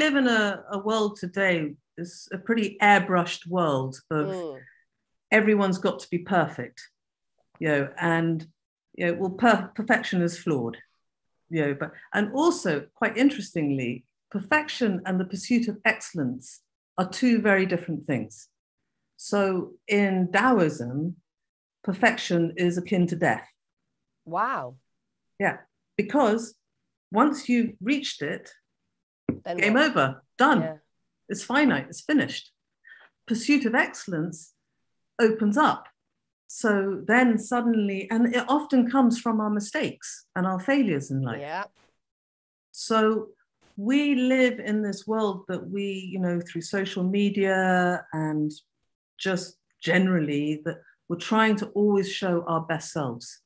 live in a world today, it's a pretty airbrushed world of everyone's got to be perfect, and well, perfection is flawed, but and also quite interestingly, perfection and the pursuit of excellence are two very different things. So in Taoism, perfection is akin to death. Wow. Yeah, because once you've reached it, Then game what? over, done. Yeah. It's finite, it's finished. Pursuit of excellence opens up. So then suddenly, and it often comes from our mistakes and our failures in life. Yeah. So we live in this world that we, through social media and just generally, that we're trying to always show our best selves.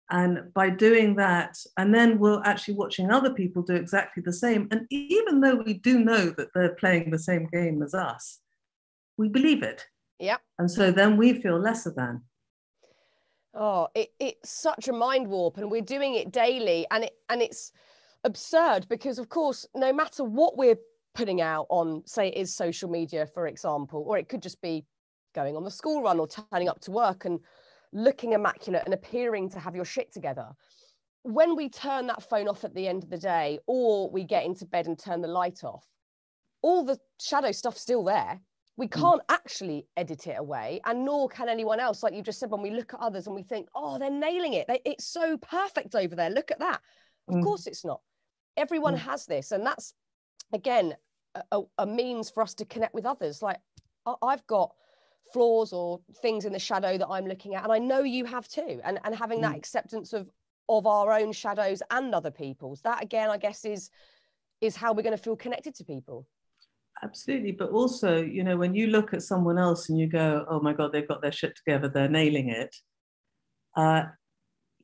And by doing that, and then we're actually watching other people do exactly the same. And even though we do know that they're playing the same game as us, we believe it. Yeah. And so then we feel lesser than. Oh, it's such a mind warp, and we're doing it daily, and it's absurd because, of course, no matter what we're putting out on, say it is social media, for example, or it could just be going on the school run or turning up to work and looking immaculate and appearing to have your shit together. When we turn that phone off at the end of the day, or we get into bed and turn the light off, all the shadow stuff's still there. We can't actually edit it away, and nor can anyone else. Like you just said, when we look at others and we think, oh, they're nailing it. It's so perfect over there. Look at that. Of course it's not. Everyone has this. And that's, again, a means for us to connect with others. Like I've got flaws or things in the shadow that I'm looking at, and I know you have too. And having that acceptance of our own shadows and other people's, that again, I guess is how we're going to feel connected to people. Absolutely. But also, when you look at someone else and you go, oh my God, they've got their shit together, they're nailing it.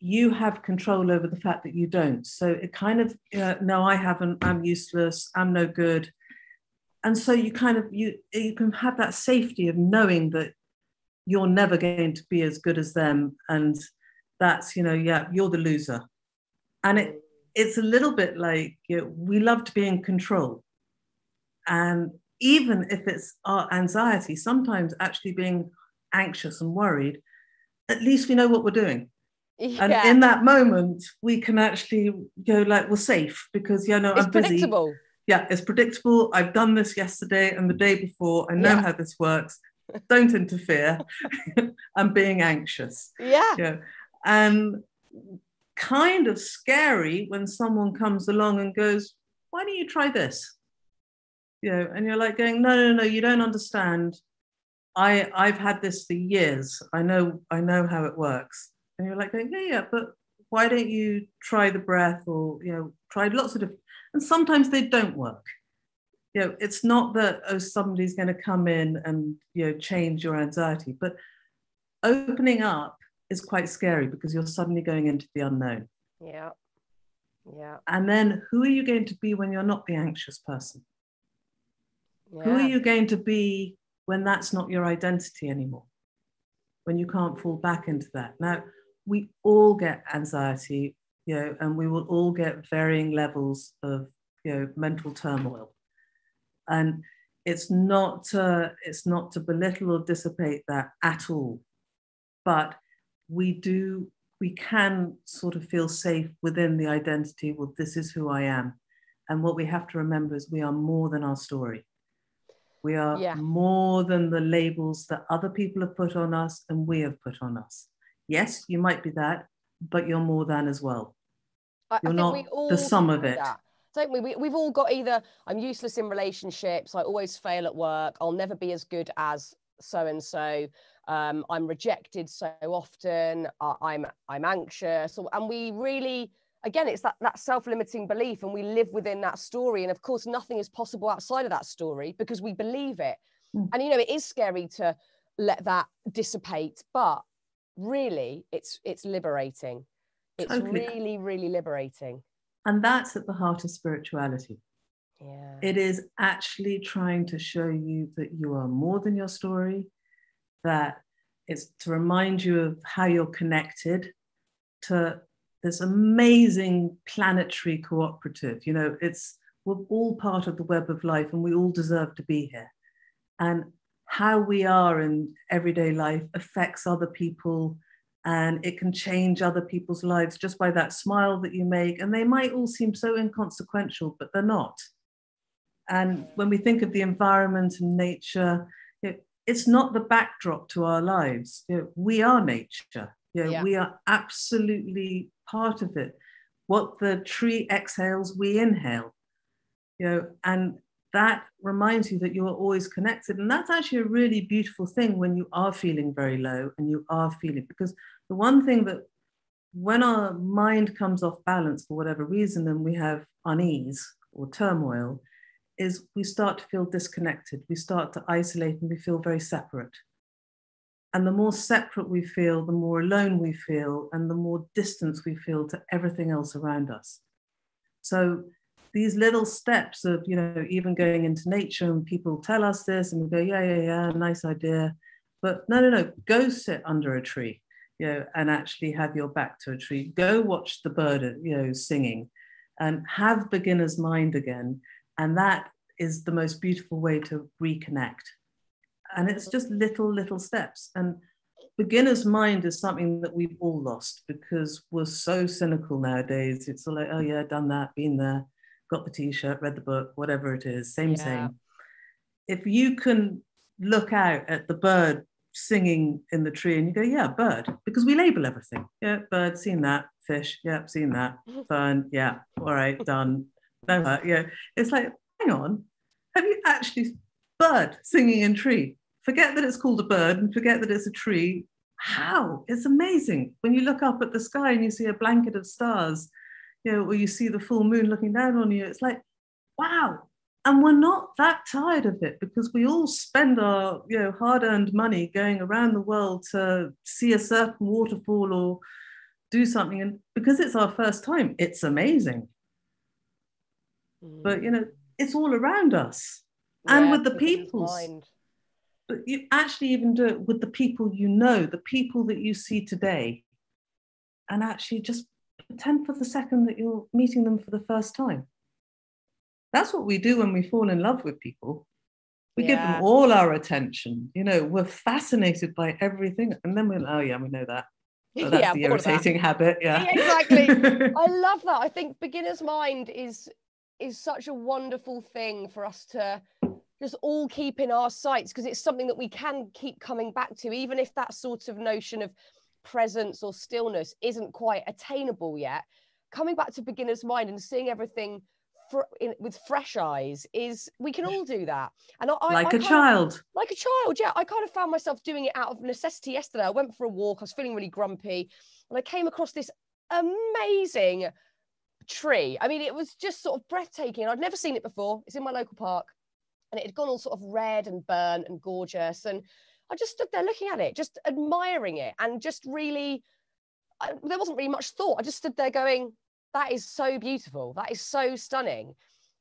You have control over the fact that you don't. So it kind of, no, I haven't, I'm useless, I'm no good. And so you kind of, you can have that safety of knowing that you're never going to be as good as them. And that's, you're the loser. And it's a little bit like, we love to be in control. And even if it's our anxiety, sometimes actually being anxious and worried, at least we know what we're doing. Yeah. And in that moment, we can actually go like, we're safe because, I'm busy. It's predictable. Yeah, it's predictable. I've done this yesterday and the day before. I know how this works. Don't interfere. I'm being anxious. Yeah. And kind of scary when someone comes along and goes, why don't you try this? And you're like going, no, you don't understand. I've had this for years. I know how it works. And you're like going, yeah, but why don't you try the breath or, try lots of different, and sometimes they don't work. It's not that, somebody's going to come in and, change your anxiety, but opening up is quite scary because you're suddenly going into the unknown. Yeah. Yeah. And then who are you going to be when you're not the anxious person? Yeah. Who are you going to be when that's not your identity anymore? When you can't fall back into that? Now, we all get anxiety, and we will all get varying levels of, mental turmoil. And it's not to belittle or dissipate that at all. But we can sort of feel safe within the identity, well, this is who I am. And what we have to remember is we are more than our story. We are more than the labels that other people have put on us and we have put on us. Yes, you might be that, but you're more than as well. You're not the sum of it. Don't we? We've all got either I'm useless in relationships, I always fail at work, I'll never be as good as so-and-so, I'm rejected so often, I'm anxious. And we really, again, it's that self-limiting belief, and we live within that story. And of course, nothing is possible outside of that story because we believe it. And, it is scary to let that dissipate, but really it's liberating. It's really, really liberating. And that's at the heart of spirituality. Yeah. It is actually trying to show you that you are more than your story, that it's to remind you of how you're connected to this amazing planetary cooperative. It's we're all part of the web of life and we all deserve to be here. And how we are in everyday life affects other people, and it can change other people's lives just by that smile that you make. And they might all seem so inconsequential, but they're not. And when we think of the environment and nature, it's not the backdrop to our lives. We are nature. We are absolutely part of it. What the tree exhales, we inhale. And that reminds you that you are always connected. And that's actually a really beautiful thing when you are feeling very low and you are feeling, because the one thing that when our mind comes off balance for whatever reason and we have unease or turmoil, is we start to feel disconnected. We start to isolate and we feel very separate. And the more separate we feel, the more alone we feel, and the more distance we feel to everything else around us. So these little steps of, even going into nature, and people tell us this and we go, yeah, nice idea. But no, go sit under a tree, and actually have your back to a tree. Go watch the bird, singing, and have beginner's mind again. And that is the most beautiful way to reconnect. And it's just little steps. And beginner's mind is something that we've all lost because we're so cynical nowadays. It's all like, oh yeah, done that, been there, got the t-shirt, read the book, whatever it is, same. If you can look out at the bird singing in the tree and you go, yeah, bird, because we label everything. Yeah, bird, seen that. Fish, yeah, seen that. Fern, yeah, all right, done. No, yeah. It's like, hang on, have you actually, bird singing in tree? Forget that it's called a bird and forget that it's a tree. How? It's amazing. When you look up at the sky and you see a blanket of stars, or you see the full moon looking down on you, it's like, wow. And we're not that tired of it because we all spend our hard-earned money going around the world to see a certain waterfall or do something. And because it's our first time, it's amazing. But it's all around us. And with the people's. But you actually even do it with the people the people that you see today. And actually just pretend for the second that you're meeting them for the first time. That's what we do when we fall in love with people. We give them all our attention. We're fascinated by everything. And then we're, oh yeah, we know that. Oh, that's the irritating habit. Yeah, exactly. I love that. I think beginner's mind is such a wonderful thing for us to just all keep in our sights, because it's something that we can keep coming back to, even if that sort of notion of presence or stillness isn't quite attainable yet. Coming back to beginner's mind and seeing everything with fresh eyes we can all do that. And like a child, yeah. I kind of found myself doing it out of necessity yesterday. I went for a walk. I was feeling really grumpy and I came across this amazing tree. I mean, it was just sort of breathtaking. I'd never seen it before. It's in my local park and it had gone all sort of red and burnt and gorgeous, and I just stood there looking at it, just admiring it, and just really there wasn't really much thought. I just stood there going, that is so beautiful. That is so stunning.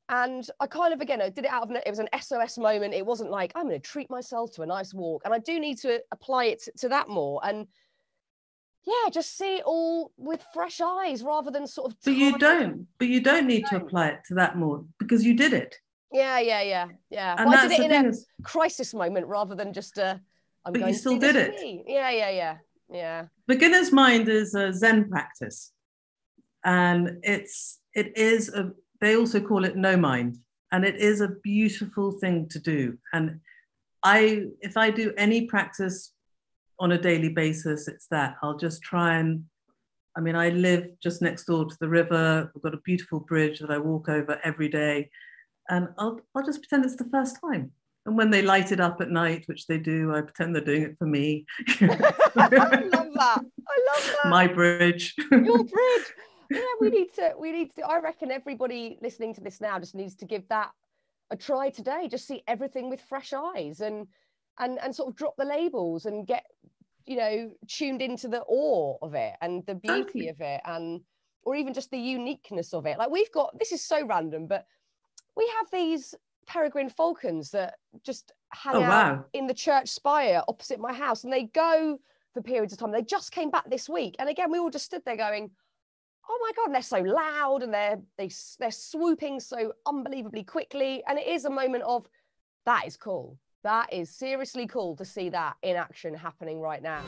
And I kind of, again, I did it out of, it was an SOS moment. It wasn't like, I'm going to treat myself to a nice walk. And I do need to apply it to that more. And yeah, just see it all with fresh eyes rather than sort of. But you don't need to apply it to that more because you did it. Yeah. And well, I did it in a crisis moment rather than just but you still did it. Yeah. Beginner's mind is a Zen practice. And they also call it no mind, and it is a beautiful thing to do. And if I do any practice on a daily basis, it's that I'll just try and, I live just next door to the river. We've got a beautiful bridge that I walk over every day, and I'll just pretend it's the first time. And when they light it up at night, which they do, I pretend they're doing it for me. I love that. My bridge. Your bridge. Yeah, we need to. I reckon everybody listening to this now just needs to give that a try today. Just see everything with fresh eyes and sort of drop the labels and get, tuned into the awe of it and the beauty of it, or even just the uniqueness of it. Like we've got, this is so random, but we have these peregrine falcons that just hang out in the church spire opposite my house, and they go for periods of time. They just came back this week, and again we all just stood there going, oh my God, they're so loud and they're swooping so unbelievably quickly. And it is a moment of, that is cool. That is seriously cool to see that in action happening right now.